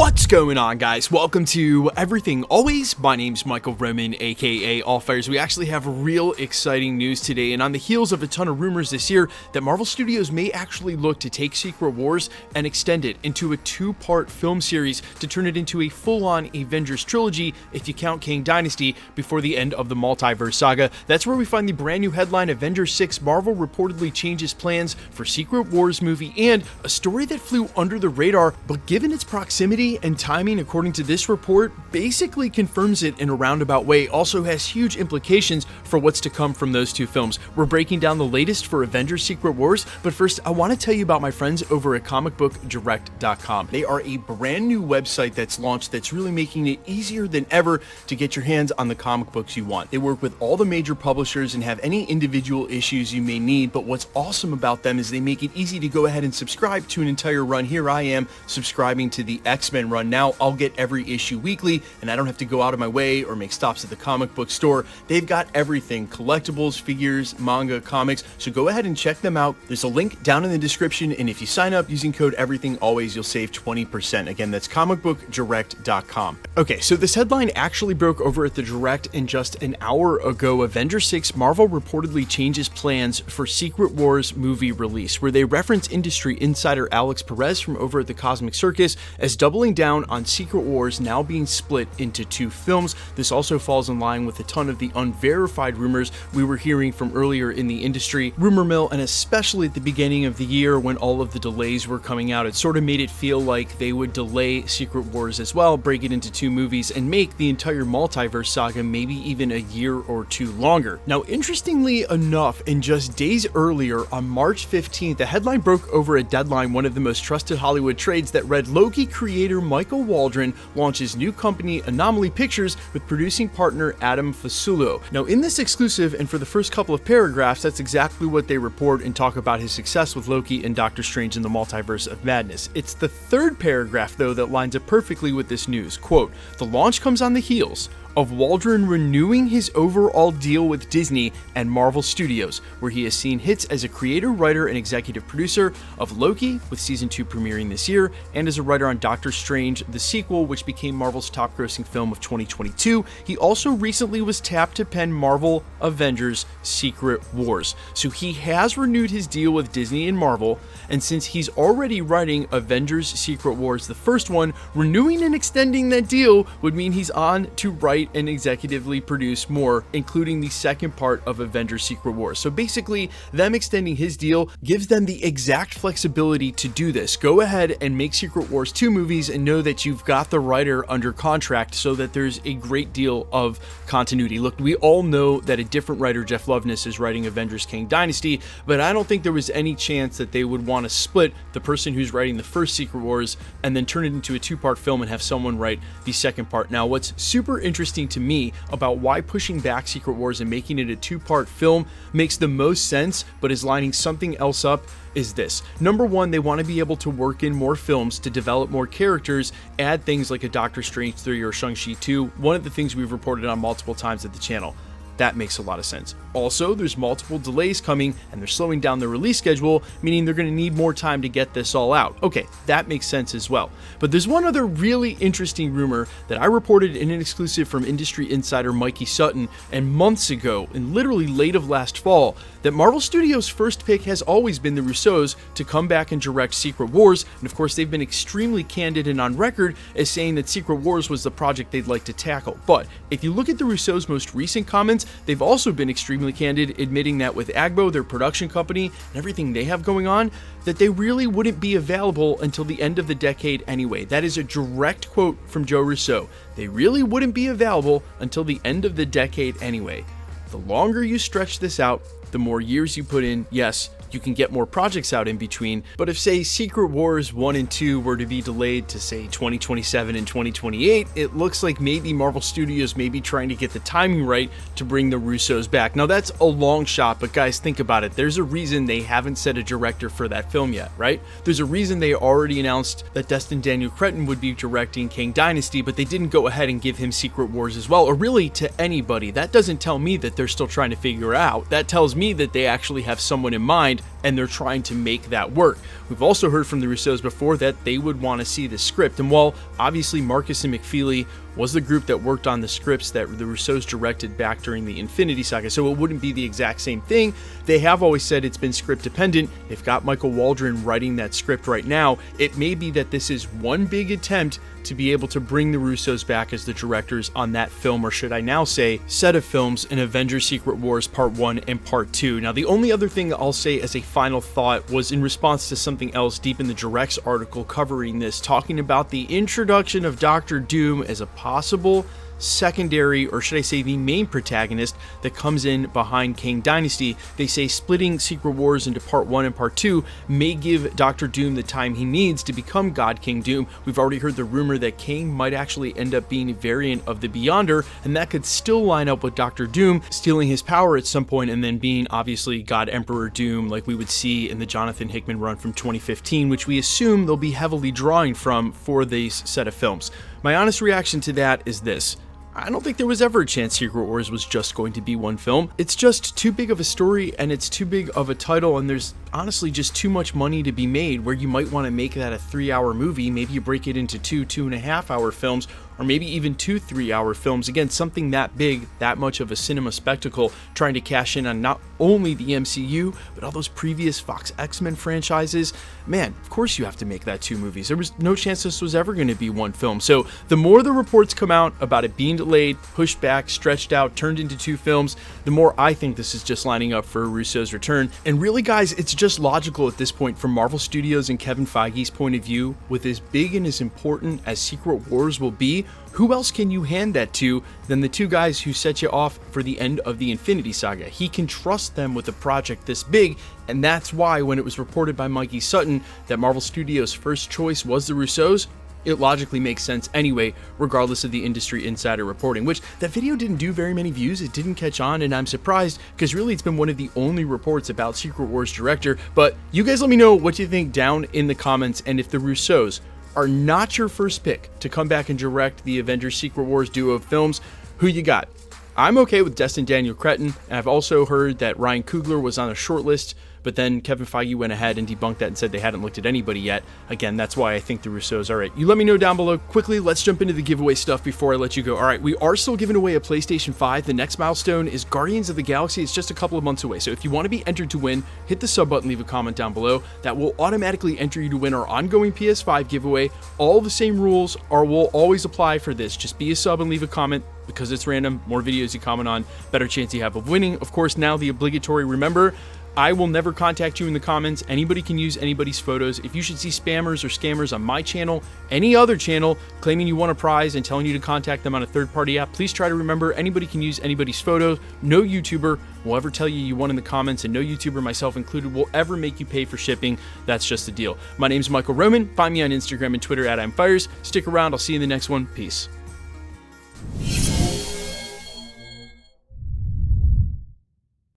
What's going on, guys? Welcome to Everything Always. My name's Michael Roman, aka Allfires. We actually have real exciting news today, and on the heels of a ton of rumors this year that Marvel Studios may actually look to take Secret Wars and extend it into a two-part film series to turn it into a full-on Avengers trilogy, if you count Kang Dynasty, before the end of the Multiverse Saga. That's where we find the brand new headline, Avengers 6, Marvel reportedly changes plans for Secret Wars movie, and a story that flew under the radar, but given its proximity and timing, according to this report, basically confirms it in a roundabout way, also has huge implications for what's to come from those two films. We're breaking down the latest for Avengers Secret Wars, but first I want to tell you about my friends over at comicbookdirect.com. They are a brand new website that's launched that's really making it easier than ever to get your hands on the comic books you want. They work with all the major publishers and have any individual issues you may need, but what's awesome about them is they make it easy to go ahead and subscribe to an entire run. Here I am subscribing to the X-Men run. Now I'll get every issue weekly and I don't have to go out of my way or make stops at the comic book store. They've got everything, collectibles, figures, manga, comics, so go ahead and check them out. There's a link down in the description, and if you sign up using code EVERYTHINGALWAYS, you'll save 20%. Again, that's comicbookdirect.com. Okay, so this headline actually broke over at the Direct in just an hour ago. Avengers 6, Marvel reportedly changes plans for Secret Wars movie release, where they reference industry insider Alex Perez from over at the Cosmic Circus as doubling down on Secret Wars now being split into two films. This also falls in line with a ton of the unverified rumors we were hearing from earlier in the industry rumor mill, and especially at the beginning of the year when all of the delays were coming out. It sort of made it feel like they would delay Secret Wars as well, break it into two movies, and make the entire Multiverse Saga maybe even a year or two longer. Now, interestingly enough, in just days earlier, on March 15th, a headline broke over at Deadline, one of the most trusted Hollywood trades, that read, Loki creator Michael Waldron launches new company Anomaly Pictures with producing partner Adam Fasulo. Now, in this exclusive and for the first couple of paragraphs, that's exactly what they report and talk about his success with Loki and Doctor Strange in the Multiverse of Madness. It's the third paragraph, though, that lines up perfectly with this news. Quote, the launch comes on the heels of Waldron renewing his overall deal with Disney and Marvel Studios, where he has seen hits as a creator, writer, and executive producer of Loki, with season 2 premiering this year, and as a writer on Doctor Strange, the sequel, which became Marvel's top-grossing film of 2022. He also recently was tapped to pen Marvel Avengers Secret Wars. So he has renewed his deal with Disney and Marvel, and since he's already writing Avengers Secret Wars, the first one, renewing and extending that deal would mean he's on to write and executively produce more, including the second part of Avengers Secret Wars. So basically, them extending his deal gives them the exact flexibility to do this. Go ahead and make Secret Wars 2 movies and know that you've got the writer under contract so that there's a great deal of continuity. Look, we all know that a different writer, Jeff Loveness, is writing Avengers Kang Dynasty, but I don't think there was any chance that they would want to split the person who's writing the first Secret Wars and then turn it into a two-part film and have someone write the second part. Now, what's super interesting to me about why pushing back Secret Wars and making it a two-part film makes the most sense, but is lining something else up, is this. Number one, they want to be able to work in more films to develop more characters, add things like a Doctor Strange 3 or Shang-Chi 2, one of the things we've reported on multiple times at the channel. That makes a lot of sense. Also, there's multiple delays coming and they're slowing down the release schedule, meaning they're going to need more time to get this all out. Okay, that makes sense as well. But there's one other really interesting rumor that I reported in an exclusive from industry insider Mikey Sutton and months ago, and literally late of last fall, that Marvel Studios' first pick has always been the Russos to come back and direct Secret Wars, and of course they've been extremely candid and on record as saying that Secret Wars was the project they'd like to tackle. But if you look at the Russos' most recent comments, they've also been extremely candid, admitting that with Agbo, their production company, and everything they have going on, that they really wouldn't be available until the end of the decade anyway. That is a direct quote from Joe Russo. They really wouldn't be available until the end of the decade anyway. The longer you stretch this out, the more years you put in, yes, you can get more projects out in between, but if, say, Secret Wars 1 and 2 were to be delayed to, say, 2027 and 2028, it looks like maybe Marvel Studios may be trying to get the timing right to bring the Russos back. Now, that's a long shot, but guys, think about it. There's a reason they haven't set a director for that film yet, right? There's a reason they already announced that Destin Daniel Cretton would be directing Kang Dynasty, but they didn't go ahead and give him Secret Wars as well, or really to anybody. That doesn't tell me that they're still trying to figure out. That tells me that they actually have someone in mind and they're trying to make that work. We've also heard from the Russos before that they would want to see the script, and while obviously Marcus and McFeely was the group that worked on the scripts that the Russos directed back during the Infinity Saga, so it wouldn't be the exact same thing. They have always said it's been script dependent. They've got Michael Waldron writing that script right now. It may be that this is one big attempt to be able to bring the Russos back as the directors on that film, or should I now say set of films, in Avengers Secret Wars Part 1 and Part 2. Now, the only other thing I'll say as a final thought was in response to something else deep in the Directs article covering this, talking about the introduction of Doctor Doom as a possible secondary, or should I say the main protagonist that comes in behind Kang Dynasty. They say splitting Secret Wars into Part 1 and Part 2 may give Doctor Doom the time he needs to become God King Doom. We've already heard the rumor that Kang might actually end up being a variant of the Beyonder, and that could still line up with Doctor Doom stealing his power at some point and then being obviously God Emperor Doom like we would see in the Jonathan Hickman run from 2015, which we assume they'll be heavily drawing from for this set of films. My honest reaction to that is this: I don't think there was ever a chance Secret Wars was just going to be one film. It's just too big of a story, and it's too big of a title, and there's honestly just too much money to be made where you might want to make that a 3-hour movie. Maybe you break it into 2.5-hour films, or maybe even 2 3-hour films. Again, something that big, that much of a cinema spectacle, trying to cash in on not only the MCU, but all those previous Fox X-Men franchises. Man, of course you have to make that 2 movies. There was no chance this was ever going to be one film. So the more the reports come out about it being delayed, pushed back, stretched out, turned into 2 films, the more I think this is just lining up for Russo's return. And really, guys, it's just logical at this point from Marvel Studios and Kevin Feige's point of view. With as big and as important as Secret Wars will be, who else can you hand that to than the 2 guys who set you off for the end of the Infinity Saga? He can trust them with a project this big, and that's why when it was reported by Mikey Sutton that Marvel Studios' first choice was the Russos, it logically makes sense anyway, regardless of the industry insider reporting, which that video didn't do very many views. It didn't catch on, and I'm surprised because really it's been one of the only reports about Secret Wars director. But you guys let me know what you think down in the comments, and if the Russos are not your first pick to come back and direct the Avengers Secret Wars duo of films, who you got? I'm okay with Destin Daniel Cretton, and I've also heard that Ryan Coogler was on a short list, but then Kevin Feige went ahead and debunked that and said they hadn't looked at anybody yet. Again, that's why I think the Russos are it. You let me know down below. Quickly, let's jump into the giveaway stuff before I let you go. All right, we are still giving away a PlayStation 5. The next milestone is Guardians of the Galaxy. It's just a couple of months away. So if you want to be entered to win, hit the sub button, leave a comment down below. That will automatically enter you to win our ongoing PS5 giveaway. All the same rules will always apply for this. Just be a sub and leave a comment. Because it's random, more videos you comment on, better chance you have of winning. Of course, now the obligatory, remember, I will never contact you in the comments. Anybody can use anybody's photos. If you should see spammers or scammers on my channel, any other channel, claiming you won a prize and telling you to contact them on a third-party app, please try to remember anybody can use anybody's photos. No YouTuber will ever tell you won in the comments, and no YouTuber, myself included, will ever make you pay for shipping. That's just the deal. My name's Michael Roman. Find me on Instagram and Twitter at I'mFires. Stick around. I'll see you in the next one. Peace.